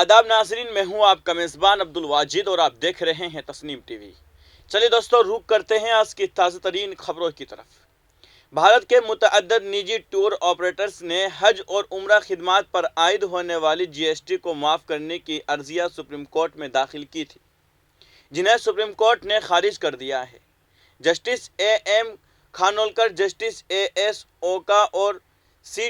आदाब नाजरीन, मैं हूं आपका मेज़बान अब्दुल वाजिद और आप देख रहे हैं तस्नीम टीवी। चलिए दोस्तों, रुख करते हैं आज की ताज़ा तरीन खबरों की तरफ। भारत के मुतअद्दिद निजी टूर ऑपरेटर्स ने हज और उम्रा खिदमात पर आयद होने वाली जीएसटी को माफ़ करने की अर्जिया सुप्रीम कोर्ट में दाखिल की थी, जिन्हें सुप्रीम कोर्ट ने खारिज कर दिया है। Justice M Khanolkar, justice S Oka और सी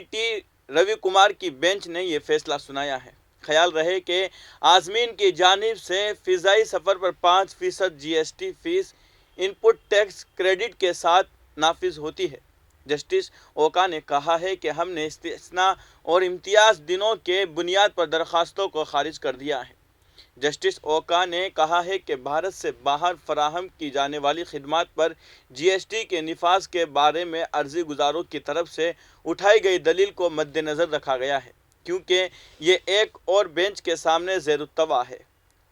रवि कुमार की बेंच ने यह फैसला सुनाया है। ख्याल रहे कि आज़मीन की जानिब से फ़िज़ाई सफ़र पर 5% GST fees input tax credit के साथ नाफिज होती है। जस्टिस ओका ने कहा है कि हमने इस्तिस्ना और इम्तियाज़ दिनों के बुनियाद पर दरख्वास्तों को खारिज कर दिया है। जस्टिस ओका ने कहा है कि भारत से बाहर फराहम की जाने वाली खिदमात पर जीएसटी के निफाज के बारे में अर्जी गुजारों की तरफ से उठाई गई दलील को मद्देनज़र रखा गया है, क्योंकि ये एक और बेंच के सामने ज़ेरुत्तवा है।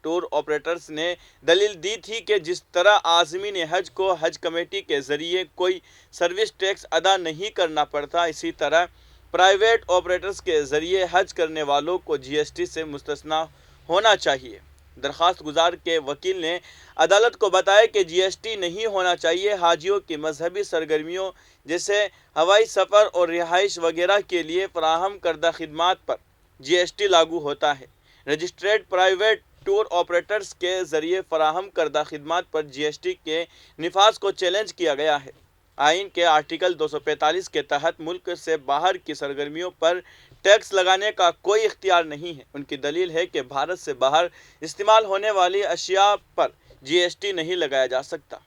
टूर ऑपरेटर्स ने दलील दी थी कि जिस तरह आज़मीन हज को हज कमेटी के ज़रिए कोई सर्विस टैक्स अदा नहीं करना पड़ता, इसी तरह प्राइवेट ऑपरेटर्स के ज़रिए हज करने वालों को जीएसटी से मुस्तस्ना होना चाहिए। दरख्वास्त गुजार के वकील ने अदालत को बताया कि जीएसटी नहीं होना चाहिए। हाजियों की मजहबी सरगर्मियों जैसे हवाई सफ़र और रिहाइश वगैरह के लिए फराहम करदा खिदमात पर जीएसटी लागू होता है। रजिस्ट्रेड प्राइवेट टूर ऑपरेटर्स के ज़रिए फराहम करदा खिदमात पर जीएसटी के निफाज को चैलेंज किया गया है। आइन के आर्टिकल 245 के तहत मुल्क से बाहर की सरगर्मियों पर टैक्स लगाने का कोई इख्तियार नहीं है। उनकी दलील है कि भारत से बाहर इस्तेमाल होने वाली अशिया पर जीएसटी नहीं लगाया जा सकता।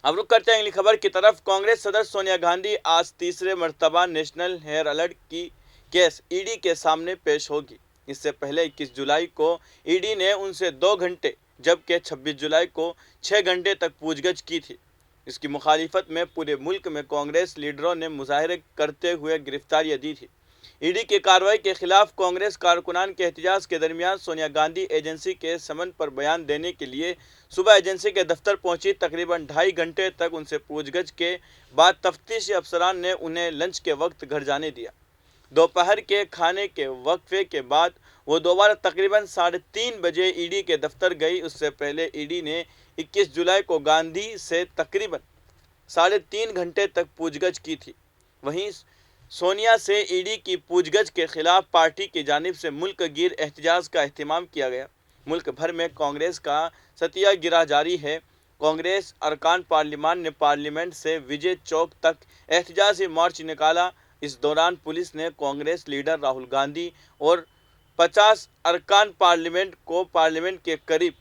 अब रुक करते हैं अगली खबर की तरफ। कांग्रेस सदर सोनिया गांधी आज तीसरे मरतबा नेशनल हेयर अलर्ट की केस ईडी के सामने पेश होगी। इससे पहले 21 जुलाई को ईडी ने उनसे 2 घंटे जबकि 26 जुलाई को 6 घंटे तक पूछगछ की थी। इसकी मुखालिफत में पूरे मुल्क में कांग्रेस लीडरों ने मुजाहरे करते हुए गिरफ्तारियां दी थी। ईडी की कार्रवाई के खिलाफ कांग्रेस कारकुनान के एहतजाज के दरमियान सोनिया गांधी एजेंसी के समन पर बयान देने के लिए सुबह एजेंसी के दफ्तर पहुंची। तकरीबन 2.5 घंटे तक उनसे पूछगछ के बाद तफ्तीशी अफसरान ने उन्हें लंच के वक्त घर जाने दिया। दोपहर के खाने के वक्फे के बाद वो दोबारा तकरीबन 3:30 बजे ईडी के दफ्तर गई। उससे पहले ईडी ने 21 जुलाई को गांधी से तकरीबन 3.5 घंटे तक पूछगछ की थी। वहीं सोनिया से ईडी की पूछगछ के खिलाफ पार्टी की जानिब से मुल्क गिर एहतजाज का अहतमाम किया गया। मुल्क भर में कांग्रेस का सत्याग्रह जारी है। कांग्रेस अरकान पार्लिमान ने पार्लियामेंट से विजय चौक तक एहतजाजी मार्च निकाला। इस दौरान पुलिस ने कांग्रेस लीडर राहुल गांधी और 50 अरकान पार्लियामेंट को पार्लियामेंट के करीब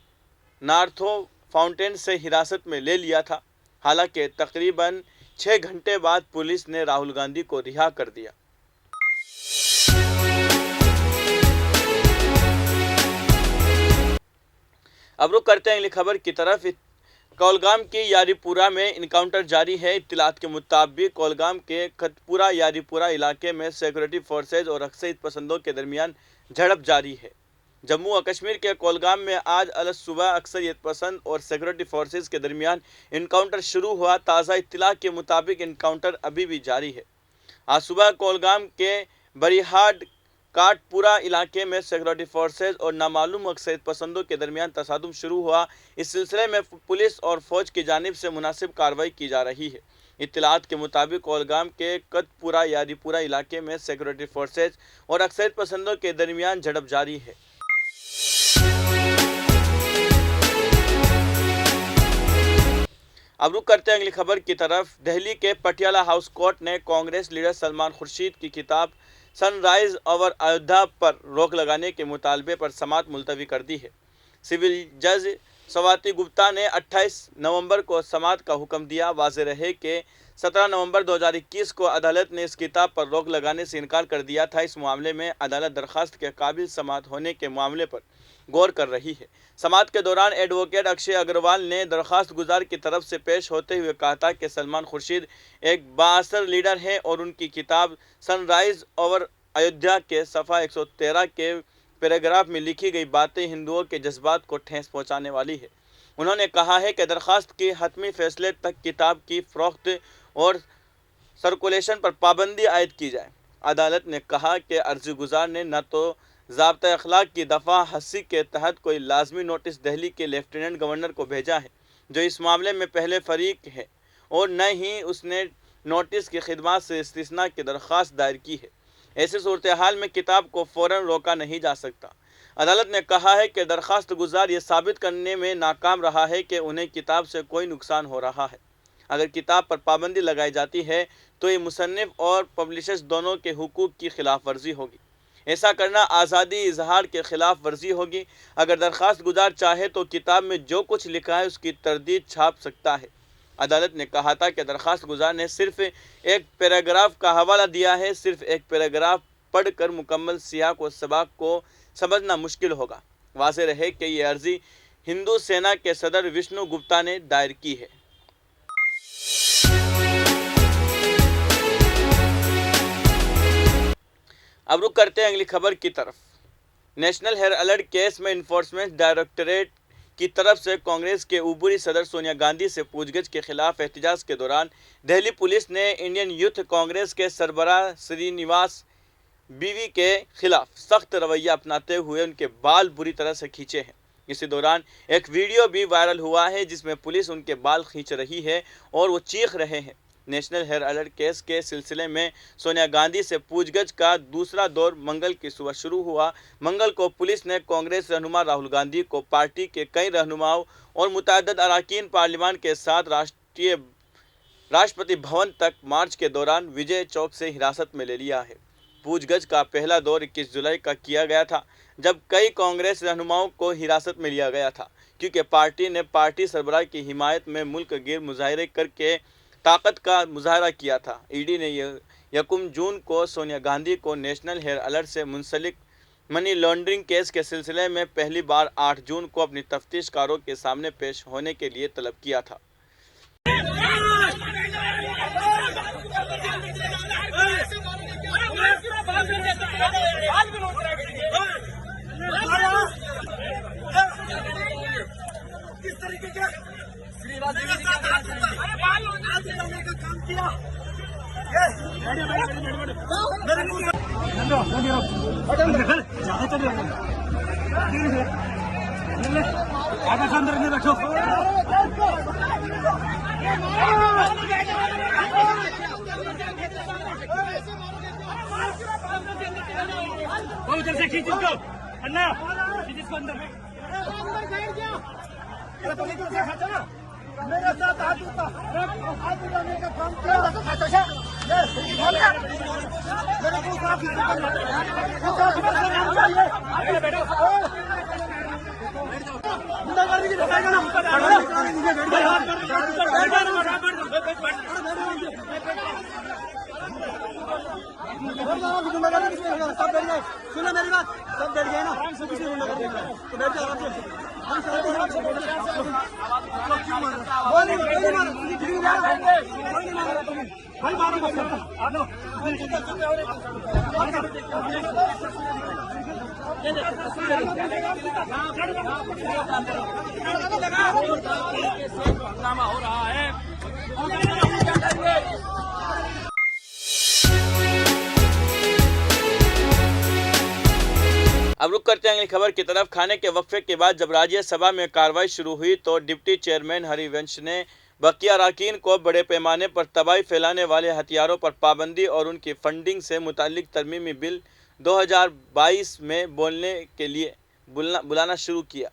नार्थो फाउंटेन से हिरासत में ले लिया था। हालांकि तकरीबन 6 घंटे बाद पुलिस ने राहुल गांधी को रिहा कर दिया। अब रुक करते हैं अगली खबर की तरफ। कोलगाम की यारीपुरा में इनकाउंटर जारी है। इत्तलात के मुताबिक कोलगाम के खतपुरा यारीपुरा इलाके में सिक्योरिटी फोर्सेज और अक्सरियत पसंदों के दरमियान झड़प जारी है। जम्मू और कश्मीर के कोलगाम में आज अलसुबह अक्सरियत पसंद और सिक्योरिटी फोर्सेज के दरमियान इनकाउंटर शुरू हुआ। ताज़ा इत्तला के मुताबिक इनकाउंटर अभी भी जारी है। आज सुबह कोलगाम के बरिहाड काटपुरा इलाके में सिक्योरिटी फोर्सेज और नामालूम अक्सरियत पसंदों के दरमियान तसादुम शुरू हुआ। इस सिलसिले में पुलिस और फौज की जानिब से मुनासिब कार्रवाई की जा रही है। इत्तलात के मुताबिक कोलगाम के कतपुरा यारीपुरा इलाके में सिक्योरिटी फोर्सेज और अक्सरियत पसंदों के दरमियान झड़प जारी है। अब रुक करते हैं अगली खबर की तरफ। दिल्ली के पटियाला हाउस कोर्ट ने कांग्रेस लीडर सलमान खुर्शीद की किताब सनराइज ओवर अयोध्या पर रोक लगाने के मुतालबे पर समाअत मुलतवी कर दी है। सिविल जज स्वाति गुप्ता ने 28 नवंबर को समाअत का हुक्म दिया। वाज़ेह रहे कि 17 नवंबर 2021 को अदालत ने इस किताब पर रोक लगाने से इनकार कर दिया था। इस मामले में अदालत दरख्वास्त के काबिल समाअत होने के मामले पर गौर कर रही है। समाअत के दौरान एडवोकेट अक्षय अग्रवाल ने दरख्वास्त गुजार की तरफ से पेश होते हुए कहा था कि सलमान खुर्शीद एक बाअसर लीडर हैं और उनकी किताब सनराइज ओवर अयोध्या के सफ़ा 113 के पैराग्राफ में लिखी गई बातें हिंदुओं के जज्बात को ठेस पहुंचाने वाली है। उन्होंने कहा है कि दरख्वास्त के हतमी फैसले तक किताब की फ़रोख्त और सर्कुलेशन पर पाबंदी आयद की जाए। अदालत ने कहा कि अर्जी गुजार ने न तो ज़ाब्ता अखलाक की दफ़ा 80 के तहत कोई लाजमी नोटिस दिल्ली के लेफ्टिनेंट गवर्नर को भेजा है, जो इस मामले में पहले फरीक है, और न ही उसने नोटिस की खिदमत से इस्तिस्ना की दरख्वास्त दायर की है। ऐसी सूरत हाल में किताब को फ़ौरन रोका नहीं जा सकता। अदालत ने कहा है कि दरख्वास्त गुजार ये साबित करने में नाकाम रहा है कि उन्हें किताब से कोई नुकसान हो रहा है। अगर किताब पर पाबंदी लगाई जाती है तो ये मुसन्निफ और पब्लिशर्स दोनों के हुकूक की खिलाफ वर्जी होगी। ऐसा करना आज़ादी इजहार के खिलाफ वर्जी होगी। अगर दरख्वास्त गुजार चाहे तो किताब में जो कुछ लिखा है उसकी तरदीद छाप सकता है। अदालत ने कहा था कि दरख्वास्त गुजार ने सिर्फ एक पैराग्राफ का हवाला दिया है। सिर्फ एक पैराग्राफ पढ़कर मुकम्मल सियाक को सबक को समझना मुश्किल होगा। वाज़ेह रहे कि ये अर्जी हिंदू सेना के सदर विष्णु गुप्ता ने दायर की है। अब रुक करते हैं अगली खबर की तरफ। नेशनल हेराल्ड केस में इन्फोर्समेंट डायरेक्टरेट की तरफ से कांग्रेस के ऊपरी सदर सोनिया गांधी से पूछगछ के खिलाफ एहतजाज के दौरान दिल्ली पुलिस ने इंडियन यूथ कांग्रेस के सरबराह श्रीनिवास बीवी के खिलाफ सख्त रवैया अपनाते हुए उनके बाल बुरी तरह से खींचे हैं। इसी दौरान एक वीडियो भी वायरल हुआ है जिसमें पुलिस उनके बाल खींच रही है और वो चीख रहे हैं। नेशनल हेराल्ड केस के सिलसिले में सोनिया गांधी से पूछगछ का दूसरा दौर मंगल की सुबह शुरू हुआ। मंगल को पुलिस ने कांग्रेस रहनुमा राहुल गांधी को पार्टी के कई रहनुमाओं और मुतअद्दिद अरकान पार्लियामान के साथ राष्ट्रपति भवन तक मार्च के दौरान विजय चौक से हिरासत में ले लिया है। पूछगछ का पहला दौर 21 जुलाई का किया गया था, जब कई कांग्रेस रहनुमाओं को हिरासत में लिया गया था, क्योंकि पार्टी ने पार्टी सरबराह की हिमायत में मुल्क गिर मुजाहरे करके ताकत का मुजाहरा किया था। ईडी ने 1 जून को सोनिया गांधी को नेशनल हेराल्ड से मुंसलिक मनी लॉन्ड्रिंग केस के सिलसिले में पहली बार 8 जून को अपनी तफ्तीशकारों के सामने पेश होने के लिए तलब किया था। मेरे साथ हाथ उठाने का काम किया मेरे को गुंडागर्दी की बताएगा ना गुंडागर्दी सब बैठ गए। सुनो मेरी बात, सब बैठ गए ना, सब किसी गुंडागर्दी तो बैठ जाओ आराम से। हंगामा हो रहा है। अब रुक करते हैं अगली खबर की तरफ। खाने के वक्फे के बाद जब राज्यसभा में कार्रवाई शुरू हुई तो डिप्टी चेयरमैन हरिवंश ने बकिया अरकान को बड़े पैमाने पर तबाही फैलाने वाले हथियारों पर पाबंदी और उनकी फंडिंग से मुताल्लिक तरमीमी बिल 2022 में बोलने के लिए बुलाना शुरू किया।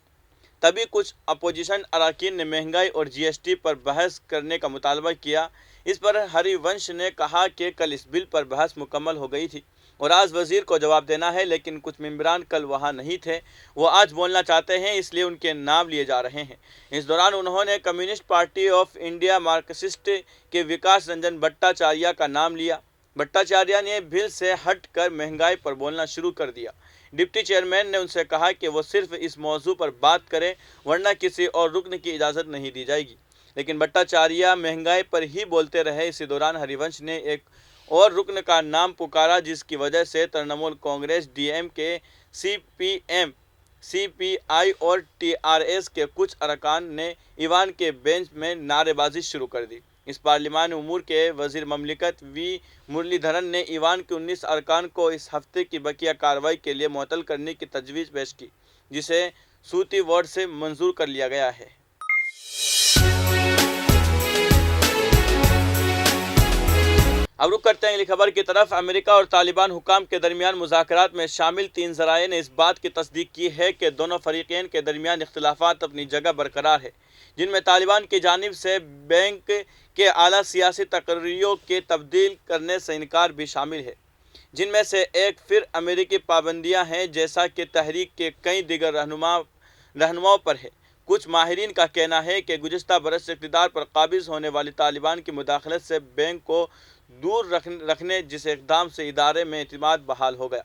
तभी कुछ अपोजिशन अरकान ने महंगाई और जीएसटी पर बहस करने का मुतालबा किया। इस पर हरिवंश ने कहा कि कल इस बिल पर बहस मुकम्मल हो गई थी और आज वजीर को जवाब देना है, लेकिन कुछ मेंबरान कल वहां नहीं थे, वो आज बोलना चाहते हैं, इसलिए उनके नाम लिए जा रहे हैं। इस दौरान उन्होंने communist party of India Marxist के विकास रंजन भट्टाचार्य का नाम लिया। भट्टाचार्य ने बिल से हट कर महंगाई पर बोलना शुरू कर दिया। डिप्टी चेयरमैन ने उनसे कहा कि वो सिर्फ इस मौजू पर बात करें, वरना किसी और रुकन की इजाज़त नहीं दी जाएगी, लेकिन भट्टाचार्य महंगाई पर ही बोलते रहे। इसी दौरान हरिवंश ने एक और रुकन का नाम पुकारा, जिसकी वजह से Trinamool Congress, DMK, CPM, CPI और टीआरएस के कुछ अरकान ने ईवान के बेंच में नारेबाजी शुरू कर दी। इस पार्लिमानी उमूर के वजीर ममलिकत वी मुरलीधरन ने ईवान के 19 अरकान को इस हफ्ते की बकिया कार्रवाई के लिए मुअत्तल करने की तजवीज़ पेश की, जिसे सूती वोट से मंजूर कर लिया गया है। अब रुक करते हैं अगली खबर की तरफ। अमेरिका और तालिबान हुकाम के दरमियान मुज़ाकरात में शामिल 3 ज़राए ने इस बात की तस्दीक की है कि दोनों फरीक़ैन के दरमियान इख्तिलाफ़ात अपनी जगह बरकरार है, जिनमें तालिबान की जानिब से बैंक के आला सियासी तकर्रियों के तब्दील करने से इनकार भी शामिल है, जिनमें से एक फिर अमेरिकी पाबंदियाँ हैं, जैसा कि तहरीक के कई दिगर रहनुमाओं पर है। कुछ माहिरीन का कहना है कि गुज़िश्ता बरस इक़्तिदार पर काबिज़ होने वाली तालिबान की मुदाखलत से बैंक को दूर रखने जिस इक़दाम से इदारे में एतमाद बहाल हो गया।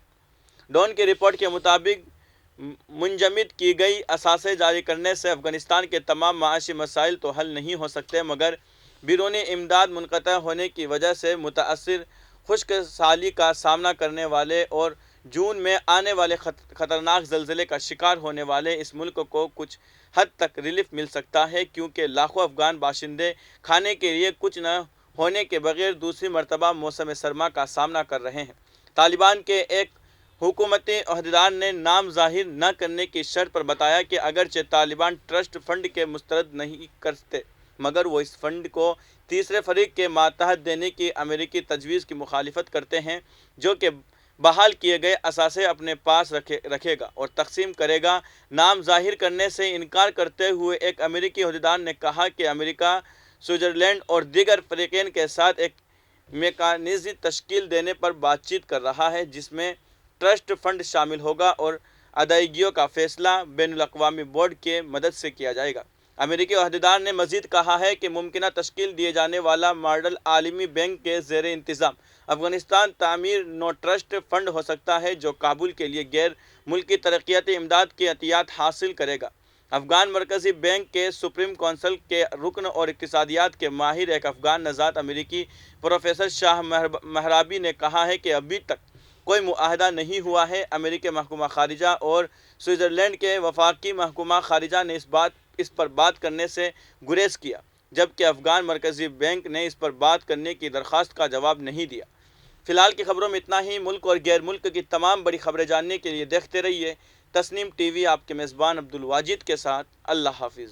डॉन की रिपोर्ट के मुताबिक मुंजमद की गई असासे जारी करने से अफ़गानिस्तान के तमाम माशी मसाइल तो हल नहीं हो सकते, मगर बैरूनी इमदाद मुनक़ता होने की वजह से मुतासिर खुश्क साली का सामना करने वाले और जून में आने वाले ख़तरनाक ज़लज़ले का शिकार होने वाले इस मुल्क को कुछ हद तक रिलीफ मिल सकता है, क्योंकि लाखों अफ़गान बाशिंदे खाने के लिए कुछ न होने के बगैर दूसरी मरतबा मौसम सरमा का सामना कर रहे हैं। तालिबान के एक हुकूमती अहदेदार ने नाम ज़ाहिर न करने की शर्त पर बताया कि अगरचे तालिबान ट्रस्ट फंड के मुस्तरद नहीं करते, मगर वो इस फंड को तीसरे फरीक के मातहत देने की अमेरिकी तजवीज़ की मुखालिफत करते हैं, जो कि बहाल किए गए असासे अपने पास रखेगा और तकसीम करेगा। नाम ज़ाहिर करने से इनकार करते हुए एक अमेरिकी अहदेदार ने कहा कि अमेरिका स्विट्ज़रलैंड और दीगर फरीक़ैन के साथ एक मेकानिज़्म तश्कील देने पर बातचीत कर रहा है, जिसमें ट्रस्ट फंड शामिल होगा और अदायगियों का फ़ैसला बैनुल-अक़वामी बोर्ड के मदद से किया जाएगा। अमेरिकी अहदेदार ने मज़ीद कहा है कि मुमकिन तश्कील दिए जाने वाला मॉडल आलमी बैंक के ज़ेर इंतज़ाम अफ़गानिस्तान तामीर नो ट्रस्ट फंड हो सकता है, जो काबुल के लिए गैर मुल्की तरक्याती इमदाद की अतियात हासिल करेगा। अफ़गान मरकज़ी बैंक के सुप्रीम कौंसिल के रुकन और इक़्तिसादियात के माहिर एक अफ़गान नज़ात अमेरिकी प्रोफेसर शाह महराबी ने कहा है कि अभी तक कोई मुआहदा नहीं हुआ है। अमेरिकी महकमा ख़ारिजा और स्विट्ज़रलैंड के वफाकी महकमा ख़ारिजा ने इस पर बात करने से गुरेज किया, जबकि अफ़गान मरकज़ी बैंक ने इस पर बात करने की दरख्वास्त का जवाब नहीं दिया। फ़िलहाल की खबरों में इतना ही। मुल्क और गैर मुल्क की तमाम बड़ी खबरें जानने के लिए देखते रहिए तस्नीम टीवी। आपके मेज़बान अब्दुल वाजिद के साथ। अल्लाह हाफिज़।